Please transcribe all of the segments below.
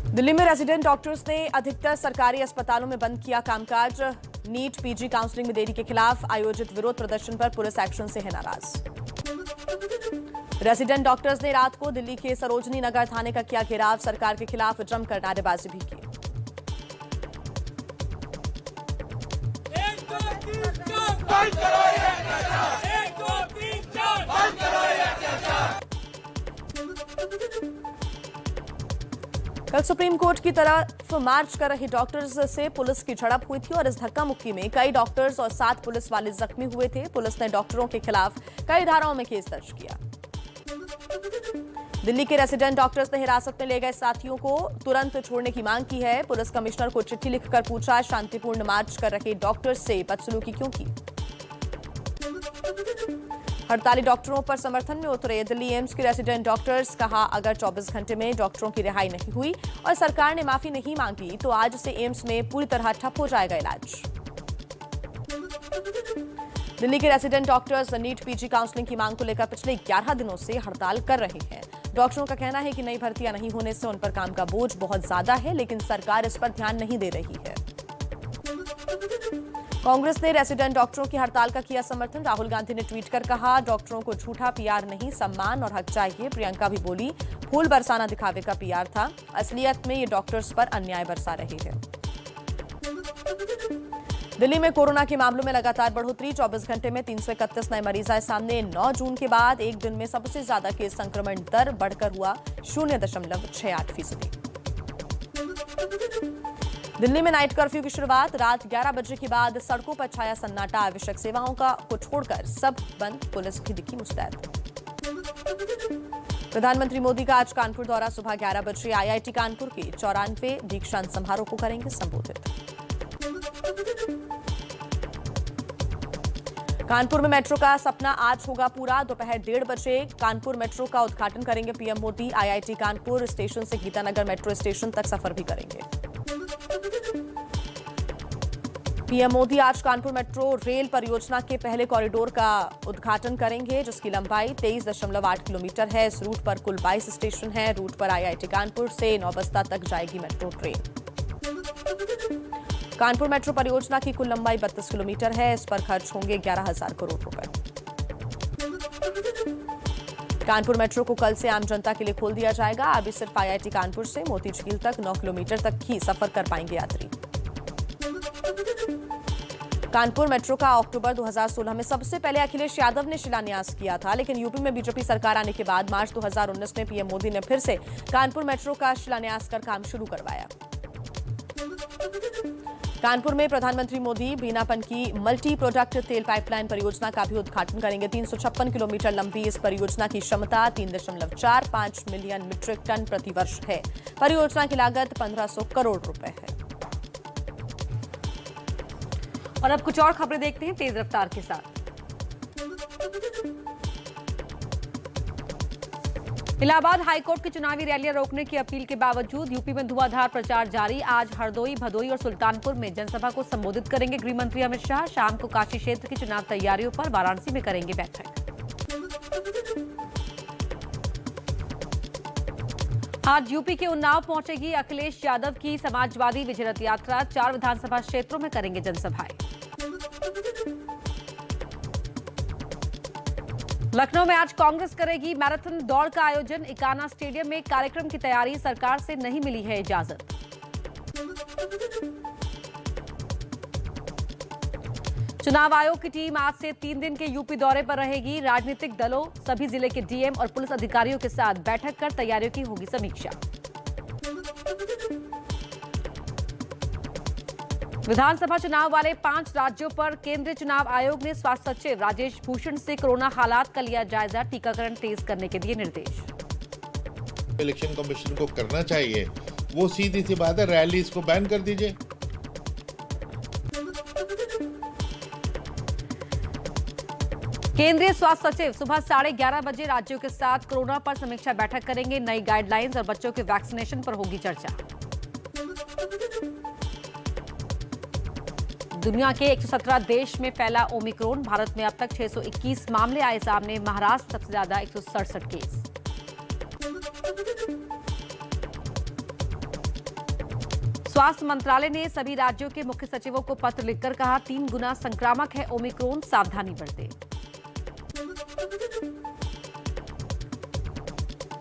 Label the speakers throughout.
Speaker 1: दिल्ली में resident doctors ने अधिकतर सरकारी अस्पतालों में बंद किया कामकाज। नीट पीजी काउंसलिंग में देरी के खिलाफ आयोजित विरोध प्रदर्शन पर पुलिस एक्शन से है नाराज। रेजिडेंट डॉक्टर्स ने रात को दिल्ली के सरोजनी नगर थाने का किया घेराव। सरकार के खिलाफ जमकर नारेबाजी भी की। कल सुप्रीम कोर्ट की तरफ मार्च कर रहे डॉक्टर्स से पुलिस की झड़प हुई थी और इस धक्का मुक्की में कई डॉक्टर्स और 7 पुलिस वाले जख्मी हुए थे। पुलिस ने डॉक्टरों के खिलाफ कई धाराओं में केस दर्ज किया। दिल्ली के रेजिडेंट डॉक्टर्स ने हिरासत में ले गए साथियों को तुरंत छोड़ने की मांग की है। पुलिस कमिश्नर को चिट्ठी लिखकर पूछा, शांतिपूर्ण मार्च कर रहे डॉक्टर्स से बदसलूकी क्यों की। हड़ताली डॉक्टरों पर समर्थन में उतरे दिल्ली एम्स के रेजिडेंट डॉक्टर्स। कहा, अगर 24 घंटे में डॉक्टरों की रिहाई नहीं हुई और सरकार ने माफी नहीं मांगी तो आज से एम्स में पूरी तरह ठप हो जाएगा इलाज। दिल्ली के resident doctors NEET PG counselling की मांग को लेकर पिछले 11 दिनों से हड़ताल कर रहे हैं। डॉक्टरों का कहना है कि नई भर्तियां नहीं होने से उन पर काम का बोझ बहुत ज्यादा है, लेकिन सरकार इस पर ध्यान नहीं दे रही है। कांग्रेस ने रेजिडेंट डॉक्टरों की हड़ताल का किया समर्थन। राहुल गांधी ने ट्वीट कर कहा, डॉक्टरों को झूठा पीआर नहीं, सम्मान और हक चाहिए। प्रियंका भी बोली, फूल बरसाना दिखावे का पीआर था, असलियत में ये डॉक्टर्स पर अन्याय बरसा रहे हैं। दिल्ली में कोरोना के मामलों में लगातार बढ़ोतरी। 24 घंटे में 331 नए मरीज आए सामने। 9 जून के बाद एक दिन में सबसे ज्यादा केस संक्रमण दर बढ़कर हुआ 0.68%। दिल्ली में नाइट कर्फ्यू की शुरुआत। रात 11 बजे के बाद सड़कों पर छाया सन्नाटा। आवश्यक सेवाओं को छोड़कर सब बंद। पुलिस भी दिखी मुस्तैद। प्रधानमंत्री मोदी का आज कानपुर दौरा। सुबह 11 बजे आईआईटी कानपुर के 94वें दीक्षांत समारोह को करेंगे संबोधित। कानपुर में मेट्रो का सपना आज होगा पूरा। दोपहर 1:30 बजे कानपुर मेट्रो का उद्घाटन करेंगे PM Modi. IIT Kanpur station से गीतानगर मेट्रो स्टेशन तक सफर भी करेंगे। पीएम मोदी आज कानपुर मेट्रो रेल परियोजना के पहले कॉरिडोर का उद्घाटन करेंगे, जिसकी लंबाई 23.8 किलोमीटर है। इस रूट पर कुल 22 स्टेशन हैं। रूट पर आईआईटी कानपुर से नौबस्ता तक जाएगी मेट्रो ट्रेन। कानपुर मेट्रो परियोजना की कुल लंबाई 32 किलोमीटर है। इस पर खर्च होंगे 11,000 करोड़ रुपए। कानपुर मेट्रो को कल से आम जनता के लिए खोल दिया जाएगा। अभी सिर्फ आईआईटी कानपुर से मोतीझील तक 9 किलोमीटर तक ही सफर कर पाएंगे यात्री। कानपुर मेट्रो का अक्टूबर 2016 में सबसे पहले अखिलेश यादव ने शिलान्यास किया था, लेकिन यूपी में बीजेपी सरकार आने के बाद मार्च 2019 में पीएम मोदी ने फिर से कानपुर मेट्रो का शिलान्यास कर काम शुरू करवाया। कानपुर में प्रधानमंत्री मोदी बीनापन की मल्टी प्रोडक्ट तेल पाइपलाइन परियोजना का भी उद्घाटन करेंगे। 356 किलोमीटर लंबी इस परियोजना की क्षमता 3.45 मिलियन मीट्रिक टन प्रति वर्ष है। परियोजना की लागत 1500 करोड़ रुपए है।
Speaker 2: और अब कुछ और खबरें देखते हैं तेज रफ्तार के साथ। इलाहाबाद हाईकोर्ट की चुनावी रैलियां रोकने की अपील के बावजूद यूपी में धुआंधार प्रचार जारी। आज हरदोई, भदोई और सुल्तानपुर में जनसभा को संबोधित करेंगे गृह मंत्री अमित शाह। शाम को काशी क्षेत्र की चुनाव तैयारियों पर वाराणसी में करेंगे बैठक। आज यूपी के उन्नाव पहुंचेगी अखिलेश यादव की समाजवादी विजय रथ यात्रा। 4 विधानसभा क्षेत्रों में करेंगे जनसभाएं। लखनऊ में आज कांग्रेस करेगी मैराथन दौड़ का आयोजन। इकाना स्टेडियम में कार्यक्रम की तैयारी। सरकार से नहीं मिली है इजाजत। चुनाव आयोग की टीम आज से 3 दिन के यूपी दौरे पर रहेगी। राजनीतिक दलों, सभी जिले के डीएम और पुलिस अधिकारियों के साथ बैठक कर तैयारियों की होगी समीक्षा। विधानसभा चुनाव वाले 5 राज्यों पर केंद्रीय चुनाव आयोग ने स्वास्थ्य सचिव राजेश भूषण से कोरोना हालात का लिया जायजा। टीकाकरण तेज करने के दिए निर्देश।
Speaker 3: इलेक्शन कमीशन को करना चाहिए, वो सीधी सी बात है, रैलीज को बैन कर दीजिए।
Speaker 2: केंद्रीय स्वास्थ्य सचिव सुबह 11:30 बजे राज्यों के साथ कोरोना पर समीक्षा बैठक करेंगे। नई गाइडलाइंस और बच्चों के वैक्सीनेशन पर होगी चर्चा। दुनिया के 117 देश में फैला ओमिक्रॉन। भारत में अब तक 621 मामले आए सामने। महाराष्ट्र सबसे ज्यादा 167 केस। स्वास्थ्य मंत्रालय ने सभी राज्यों के मुख्य सचिवों को पत्र लिखकर कहा 3 गुना संक्रामक है ओमिक्रॉन, सावधानी बरतें।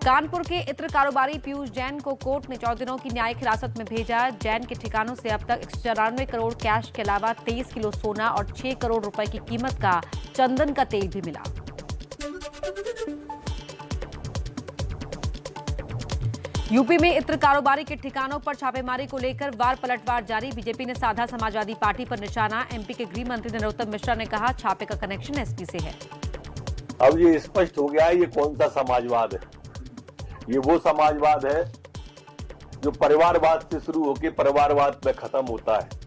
Speaker 2: कानपुर के इत्र कारोबारी पीयूष जैन को कोर्ट ने 14 दिनों की न्यायिक हिरासत में भेजा। जैन के ठिकानों से अब तक 194 करोड़ कैश के अलावा 23 किलो सोना और 6 करोड़ रुपए की कीमत का चंदन का तेल भी मिला। यूपी में इत्र कारोबारी के ठिकानों पर छापेमारी को लेकर वार पलटवार जारी। बीजेपी ने साधा समाजवादी पार्टी पर निशाना। एमपी के गृह मंत्री नरोत्तम मिश्रा ने कहा छापे का कनेक्शन एसपी से है।
Speaker 4: अब ये स्पष्ट हो गया है ये कौन सा समाजवाद है। ये वो समाजवाद है जो परिवारवाद से शुरू होकर परिवारवाद में खत्म होता है।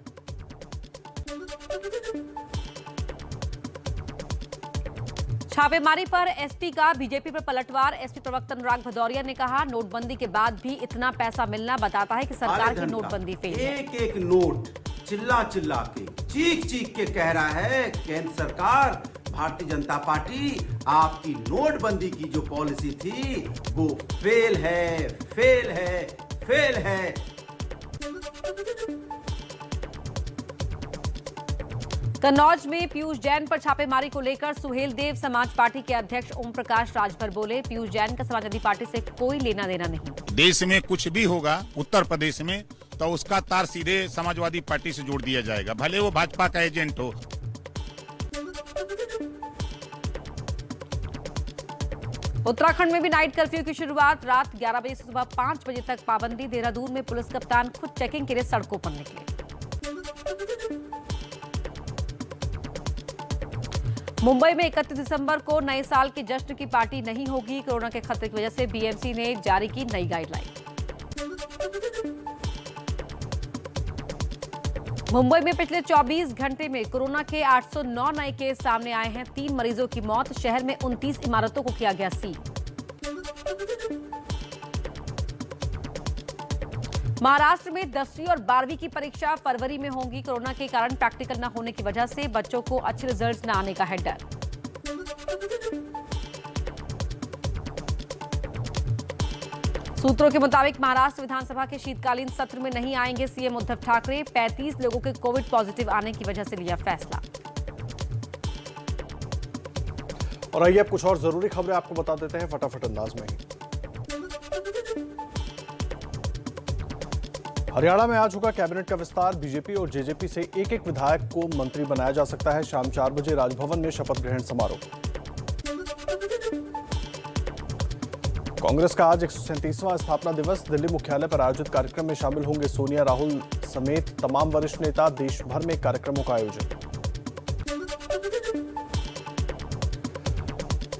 Speaker 2: छापेमारी पर एसपी का बीजेपी पर पलटवार। एसपी प्रवक्ता अनुराग भदौरिया ने कहा नोटबंदी के बाद भी इतना पैसा मिलना बताता है कि सरकार की नोटबंदी फेल है।
Speaker 5: एक एक नोट चिल्ला चिल्ला के चीख चीख के कह रहा है केंद्र सरकार, भारतीय जनता पार्टी, आपकी नोटबंदी की जो पॉलिसी थी वो फेल है, फेल है, फेल है।
Speaker 2: कन्नौज में पीयूष जैन पर छापेमारी को लेकर सुहेल देव समाज पार्टी के अध्यक्ष ओम प्रकाश राजभर बोले पीयूष जैन का समाजवादी पार्टी से कोई लेना देना नहीं।
Speaker 6: देश में कुछ भी होगा उत्तर प्रदेश में तो उसका तार सीधे समाजवादी पार्टी से जोड़ दिया जाएगा, भले वो भाजपा का एजेंट हो।
Speaker 2: उत्तराखंड में भी नाइट कर्फ्यू की शुरुआत। रात 11 बजे से सुबह 5 बजे तक पाबंदी। देहरादून में पुलिस कप्तान खुद चेकिंग के लिए सड़कों पर निकले। मुंबई में 31 दिसंबर को नए साल के जश्न की पार्टी नहीं होगी। कोरोना के खतरे की वजह से बीएमसी ने जारी की नई गाइडलाइन। मुंबई में पिछले 24 घंटे में कोरोना के 809 नए केस सामने आए हैं। 3 मरीजों की मौत। शहर में 29 इमारतों को किया गया सील। महाराष्ट्र में 10वीं और 12वीं की परीक्षा फरवरी में होंगी। कोरोना के कारण प्रैक्टिकल न होने की वजह से बच्चों को अच्छे रिजल्ट्स न आने का है डर। सूत्रों के मुताबिक महाराष्ट्र विधानसभा के शीतकालीन सत्र में नहीं आएंगे सीएम उद्धव ठाकरे। 35 लोगों के कोविड पॉजिटिव आने की वजह से लिया फैसला।
Speaker 7: और आइए अब कुछ और जरूरी खबरें आपको बता देते हैं फटाफट अंदाज में ही। हरियाणा में आज होगा कैबिनेट का विस्तार। बीजेपी और जेजेपी से एक एक विधायक को मंत्री बनाया जा सकता है। शाम 4 बजे राजभवन में शपथ ग्रहण समारोह। कांग्रेस का आज 137वां स्थापना दिवस। दिल्ली मुख्यालय पर आयोजित कार्यक्रम में शामिल होंगे सोनिया, राहुल समेत तमाम वरिष्ठ नेता। देश भर में कार्यक्रमों का आयोजन।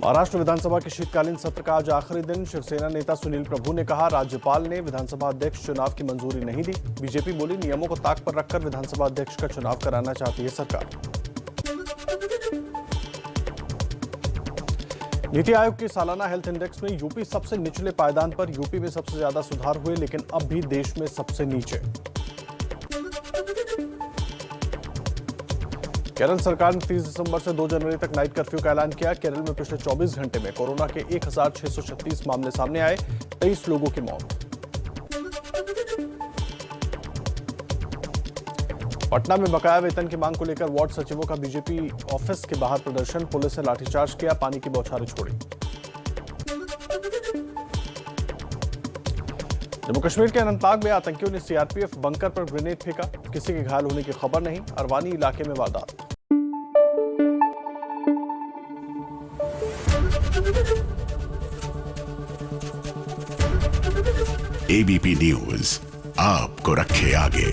Speaker 7: महाराष्ट्र विधानसभा के शीतकालीन सत्र का आज आखिरी दिन। शिवसेना नेता सुनील प्रभु ने कहा राज्यपाल ने विधानसभा अध्यक्ष चुनाव की मंजूरी नहीं दी। बीजेपी बोली नियमों को ताक पर रखकर विधानसभा अध्यक्ष का चुनाव कराना चाहती है सरकार। नीति आयोग की सालाना हेल्थ इंडेक्स में यूपी सबसे निचले पायदान पर। यूपी में सबसे ज्यादा सुधार हुए लेकिन अब भी देश में सबसे नीचे। केरल सरकार ने 30 दिसंबर से 2 जनवरी तक नाइट कर्फ्यू का ऐलान किया। केरल में पिछले 24 घंटे में कोरोना के 1636 मामले सामने आए। 23 लोगों की मौत। पटना में बकाया वेतन की मांग को लेकर वार्ड सचिवों का बीजेपी ऑफिस के बाहर प्रदर्शन। पुलिस ने लाठीचार्ज किया, पानी की बौछारें छोड़ी। जम्मू कश्मीर के अनंतनाग में आतंकियों ने सीआरपीएफ बंकर पर ग्रेनेड फेंका। किसी के घायल होने की खबर नहीं। अरवानी इलाके में वारदात।
Speaker 8: एबीपी न्यूज आपको रखे आगे।